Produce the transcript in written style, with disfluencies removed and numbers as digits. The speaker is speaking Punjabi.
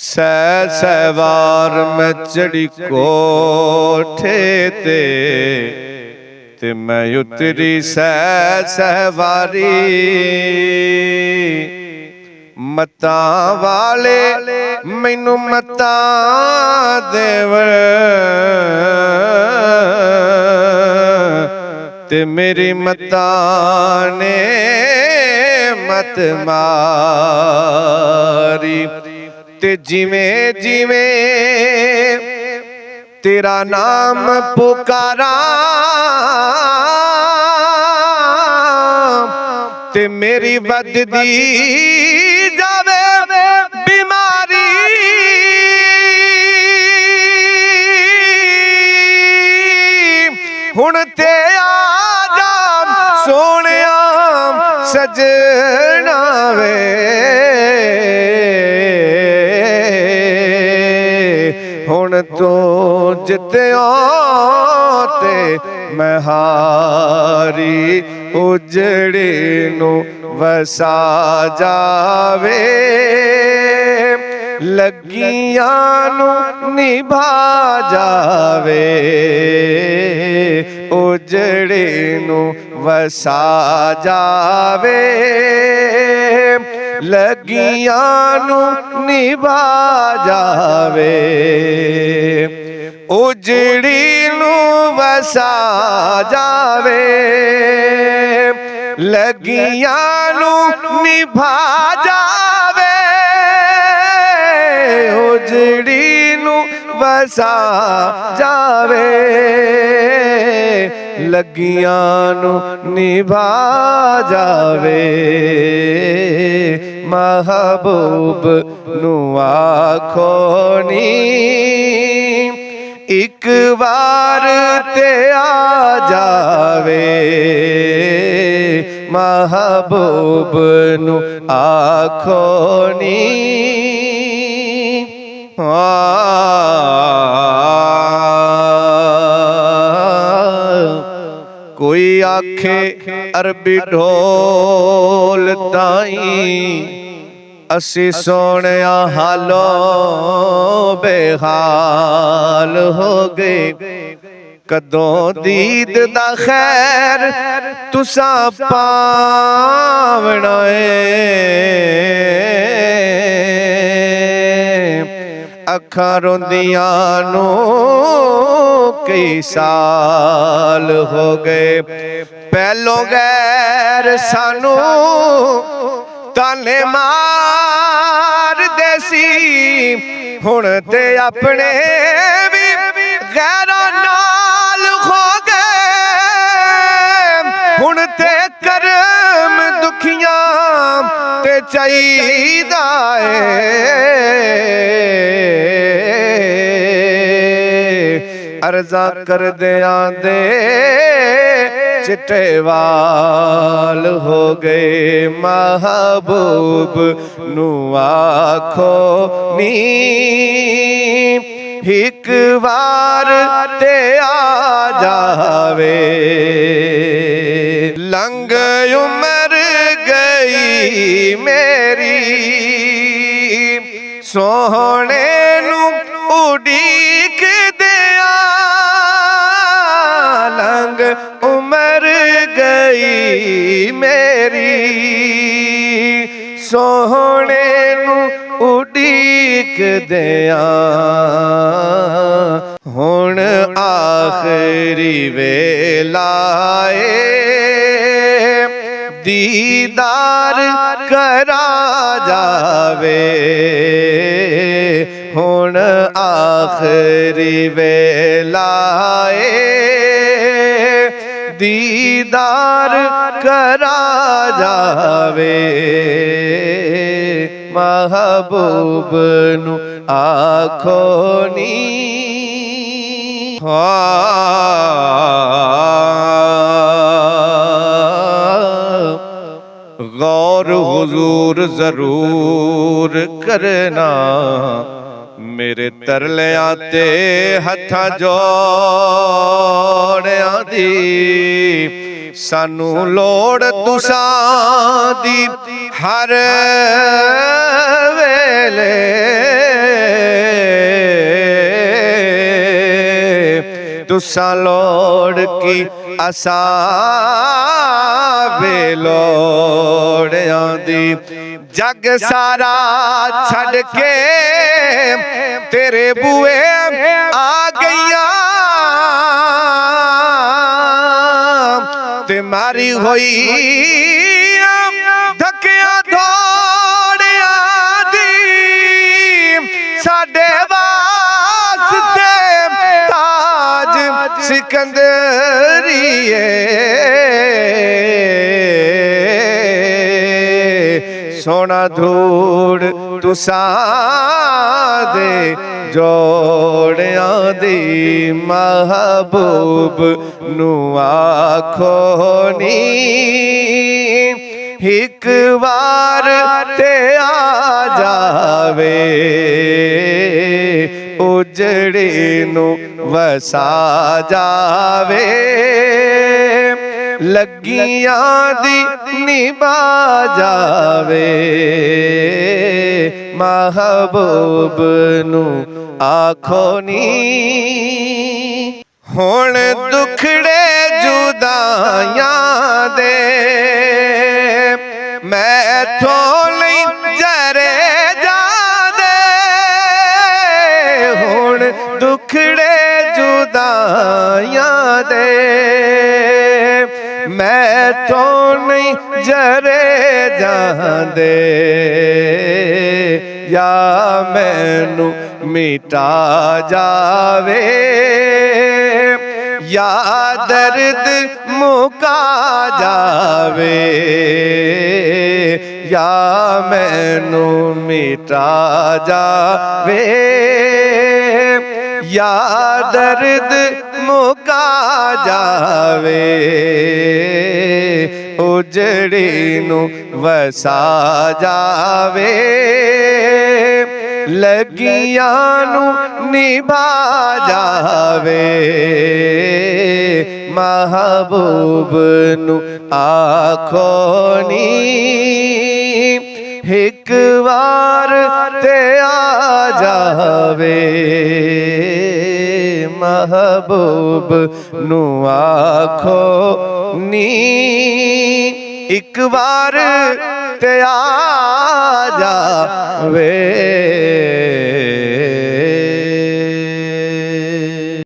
ਸਹਿ ਸਹਿ ਵਾਰ ਮੈਂ ਚੜੀ ਕੋਠੇ ਤੇ ਮੈਂ ਉਤਰੀ ਸਹਿ ਸਹਿ ਵਾਰੀ। ਮੱਤਾਂ ਵਾਲੇ ਮੈਨੂੰ ਮੱਤਾਂ ਦੇਵਣ ਤੇ ਮੇਰੀ ਮੱਤਾਂ ਨੇ ਮਤ ਮਾਰੀ। ਤੇ ਜਿਵੇਂ ਜਿਵੇਂ ਤੇਰਾ ਨਾਮ ਪੁਕਾਰਾਂ ਤੇ ਮੇਰੀ ਵੱਧਦੀ ਜਾਵੇ ਬਿਮਾਰੀ। ਹੁਣ ਤੇ ਆ ਜਾ ਸੋਹਣਿਆ ਸਜਣਾ ਵੇ, ਹੁਣ ਤੂੰ ਜਿੱਤਿਆ ਤੇ ਮੈਂ ਹਾਰੀ। ਉਜੜੇ ਨੂੰ ਵਸਾ ਜਾਵੇ, ਲੱਗੀਆਂ ਨੂੰ ਨਿਭਾ ਜਾਵੇ। ਉਜੜੇ ਨੂੰ ਵਸਾ ਜਾਵੇ, ਲੱਗੀਆਂ ਨੂੰ ਨਿਭਾ ਜਾਵੇ। ਉਜੜੀ ਨੂੰ ਵਸਾ ਜਾਵੇ, ਲੱਗੀਆਂ ਨੂੰ ਨਿਭਾ ਜਾਵੇ। ਉਜੜੀ ਨੂੰ ਵਸਾ ਜਾਵੇ, ਲੱਗੀਆਂ ਨੂੰ ਨਿਭਾ ਜਾਵੇ। ਮਹਬੂਬ ਨੂੰ ਆਖੋ ਨੀ ਇੱਕ ਵਾਰ ਤੇ ਆ ਜਾਵੇ। ਮਹਬੂਬ ਨੂੰ ਆਖੋ ਨੀ ਕੋਈ ਆਖੇ ਅਰਬੀ ਢੋਲ ਤਾਈਂ ਅਸੀਂ ਸੋਹਣਿਆ ਹਾਲੋਂ ਬੇਹਾਲ ਹੋ ਗਏ। ਕਦੋਂ ਦੀਦ ਦਾ ਖੈਰ ਤੁਸਾਂ ਪਾਵਣਾ ਏ। ਅੱਖਾਂ ਰੋਂਦੀਆਂ ਨੂੰ ਕਈ ਸਾਲ ਹੋ ਗਏ। ਪਹਿਲੋਂ ਗੈਰ ਸਾਨੂੰ ਤਾਨੇ ਮਾਰਦੇ ਸੀ, ਹੁਣ ਤੇ ਆਪਣੇ ਵੀ ਗੈਰਾਂ ਨਾਲ ਹੋ ਗਏ। ਹੁਣ ਤੇ ਕਰਮ ਦੁਖੀਆਂ ਤੇ ਚਾਹੀਦਾ ਏ। ਅਰਜ਼ਾਂ ਕਰਦਿਆਂ ਦੇ ਚਿੱਟੇ ਵਾਲ ਹੋ ਗਏ। ਮਹਬੂਬ ਨੂੰ ਆਖੋ ਨੀ ਇੱਕ ਵਾਰ ਤੇ ਆ ਜਾਵੇ। ਲੰਘ ਉਮਰ ਗਈ ਮੇਰੀ, ਸੋਹਣੇ ਨੂੰ ਉਡੀਕਦਿਆਂ। ਲੰਘ ਉਮਰ ਗਈ ਮੇਰੀ, ਸੋਹਣੇ ਨੂੰ ਉਡੀਕਦਿਆਂ। ਹੁਣ ਆਖਰੀ ਵੇਲਾ ਏ, ਦੀਦਾਰ ਕਰਾ ਜਾਵੇ। ਹੁਣ ਆਖਰੀ ਵੇਲਾ ਏ, ਦੀਦਾਰ ਕਰਾ ਜਾਵੇ। ਮਹਬੂਬ ਨੂੰ ਆਖੋ ਨੀ ਗੌਰ ਹੁਜ਼ੂਰ ਜ਼ਰੂਰ ਕਰਨਾ। ਮੇਰੇ ਤਰਲਿਆਂ ਤੇ ਹੱਥਾਂ ਜੋੜਿਆਂ ਦੀ, ਸਾਨੂੰ ਲੋੜ ਤੁਸਾਂ ਦੀ ਹਰ ਵੇਲੇ। तुसा लोड़ की असा वे लोड़ आंदी जग सारा छड़ के तेरे बुए आ गईया ते मारी होई धक्किया दौड़िया दी साडे वास्ते ताज सिकंदरिए सोना धूड़ तुसा दे जोड़िया दी महबूब नू आखो नी एक बार ते आ जावे उजड़े नू वसा जावे लगियां दी निभा जावे महबूब नू आखो नी हुण दुखड़े जुदाइयां दे मैथों नहीं जरे जादे हुण दुखड़े जुदाइयां दे मैथों नहीं जरे जादे या मैनू मिटा जावे या दर्द मुका जावे या मैनू मिटा जावे या दर्द मुका जावे उजड़ी नू वसा जावे लगियां नू निभा जावे महबूब नू आखो नी एक बार ते आ जावे महबूब नू आखो नी एक बार ते आ जावे।